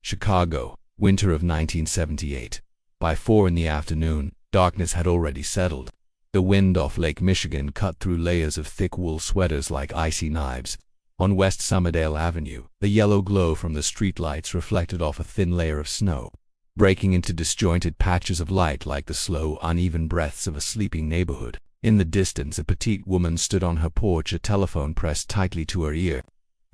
Chicago, winter of 1978. By 4 in the afternoon, darkness had already settled. The wind off Lake Michigan cut through layers of thick wool sweaters like icy knives. On West Summerdale Avenue, the yellow glow from the streetlights reflected off a thin layer of snow, breaking into disjointed patches of light like the slow, uneven breaths of a sleeping neighborhood. In the distance, a petite woman stood on her porch, a telephone pressed tightly to her ear.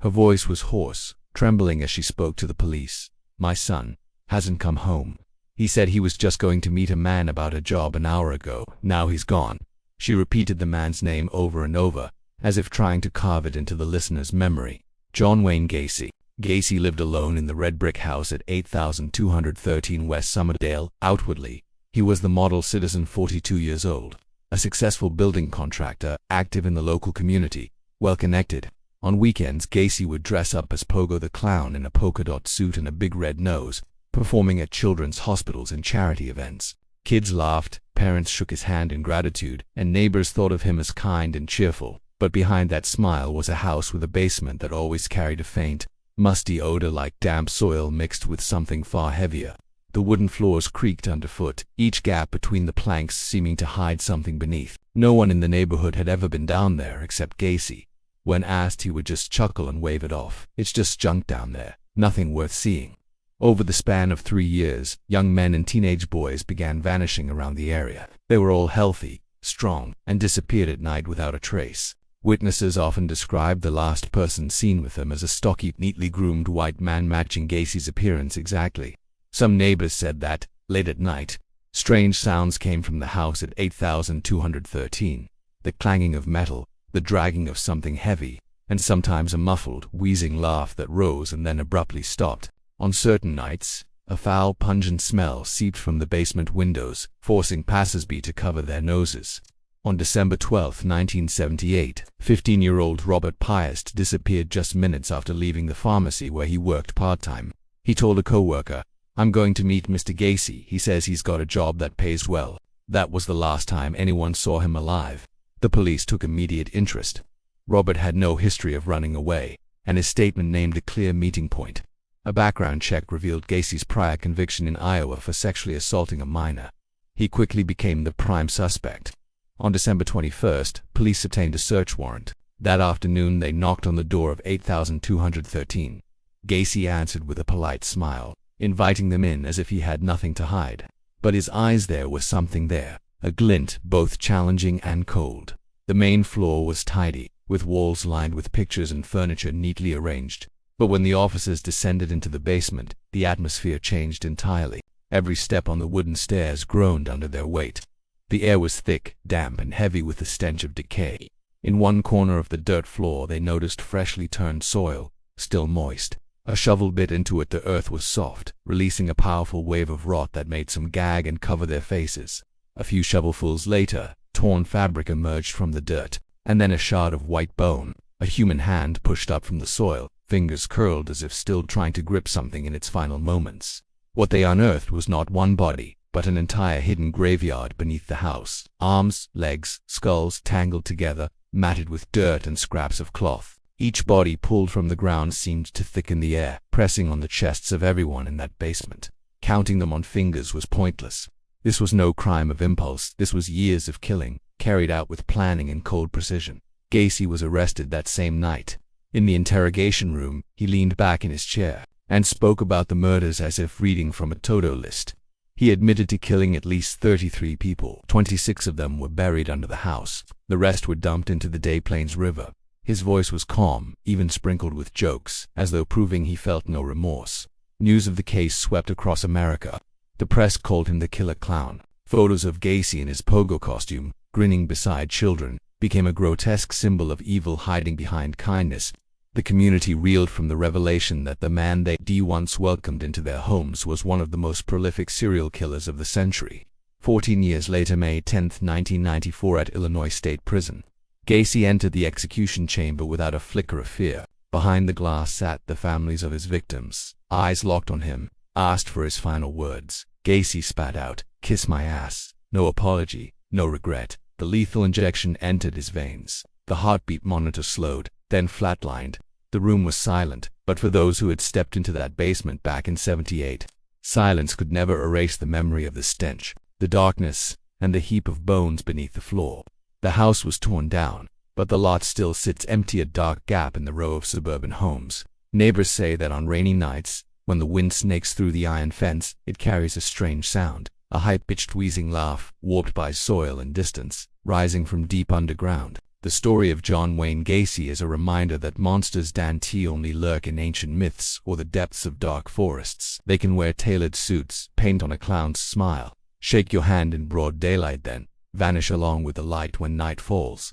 Her voice was hoarse, trembling as she spoke to the police. "My son hasn't come home. He said he was just going to meet a man about a job an hour ago. Now he's gone." She repeated the man's name over and over, as if trying to carve it into the listener's memory. John Wayne Gacy. Gacy lived alone in the red brick house at 8213 West Summerdale. Outwardly, he was the model citizen, 42 years old, a successful building contractor, active in the local community, well-connected. On weekends, Gacy would dress up as Pogo the Clown in a polka-dot suit and a big red nose, performing at children's hospitals and charity events. Kids laughed, parents shook his hand in gratitude, and neighbors thought of him as kind and cheerful. But behind that smile was a house with a basement that always carried a faint, musty odor like damp soil mixed with something far heavier. The wooden floors creaked underfoot, each gap between the planks seeming to hide something beneath. No one in the neighborhood had ever been down there except Gacy. When asked, he would just chuckle and wave it off. "It's just junk down there, nothing worth seeing." Over the span of 3 years, young men and teenage boys began vanishing around the area. They were all healthy, strong, and disappeared at night without a trace. Witnesses often described the last person seen with them as a stocky, neatly groomed white man matching Gacy's appearance exactly. Some neighbors said that, late at night, strange sounds came from the house at 8213. The clanging of metal, the dragging of something heavy, and sometimes a muffled, wheezing laugh that rose and then abruptly stopped. On certain nights, a foul, pungent smell seeped from the basement windows, forcing passers-by to cover their noses. On December 12, 1978, 15-year-old Robert Piest disappeared just minutes after leaving the pharmacy where he worked part-time. He told a co-worker, "I'm going to meet Mr. Gacy. He says he's got a job that pays well." That was the last time anyone saw him alive. The police took immediate interest. Robert had no history of running away, and his statement named a clear meeting point. A background check revealed Gacy's prior conviction in Iowa for sexually assaulting a minor. He quickly became the prime suspect. On December 21st, police obtained a search warrant. That afternoon, they knocked on the door of 8213. Gacy answered with a polite smile, inviting them in as if he had nothing to hide. But his eyes, there was something there, a glint both challenging and cold. The main floor was tidy, with walls lined with pictures and furniture neatly arranged. But when the officers descended into the basement, the atmosphere changed entirely. Every step on the wooden stairs groaned under their weight. The air was thick, damp, and heavy with the stench of decay. In one corner of the dirt floor they noticed freshly turned soil, still moist. A shovel bit into it, the earth was soft, releasing a powerful wave of rot that made some gag and cover their faces. A few shovelfuls later, torn fabric emerged from the dirt, and then a shard of white bone. A human hand pushed up from the soil, fingers curled as if still trying to grip something in its final moments. What they unearthed was not one body, but an entire hidden graveyard beneath the house. Arms, legs, skulls tangled together, matted with dirt and scraps of cloth. Each body pulled from the ground seemed to thicken the air, pressing on the chests of everyone in that basement. Counting them on fingers was pointless. This was no crime of impulse. This was years of killing, carried out with planning and cold precision. Gacy was arrested that same night. In the interrogation room, he leaned back in his chair and spoke about the murders as if reading from a to-do list. He admitted to killing at least 33 people. 26 of them were buried under the house. The rest were dumped into the Des Plaines River. His voice was calm, even sprinkled with jokes, as though proving he felt no remorse. News of the case swept across America. The press called him the killer clown. Photos of Gacy in his pogo costume, grinning beside children, became a grotesque symbol of evil hiding behind kindness. The community reeled from the revelation that the man they once welcomed into their homes was one of the most prolific serial killers of the century. 14 years later, May 10, 1994, at Illinois State Prison, Gacy entered the execution chamber without a flicker of fear. Behind the glass sat the families of his victims, eyes locked on him, asked for his final words. Gacy spat out, "Kiss my ass." No apology, no regret. The lethal injection entered his veins. The heartbeat monitor slowed, then flatlined. The room was silent, but for those who had stepped into that basement back in '78, silence could never erase the memory of the stench, the darkness, and the heap of bones beneath the floor. The house was torn down, but the lot still sits empty, a dark gap in the row of suburban homes. Neighbors say that on rainy nights, when the wind snakes through the iron fence, it carries a strange sound, a high-pitched wheezing laugh, warped by soil and distance, rising from deep underground. The story of John Wayne Gacy is a reminder that monsters don't only lurk in ancient myths or the depths of dark forests. They can wear tailored suits, paint on a clown's smile, shake your hand in broad daylight, then vanish along with the light when night falls.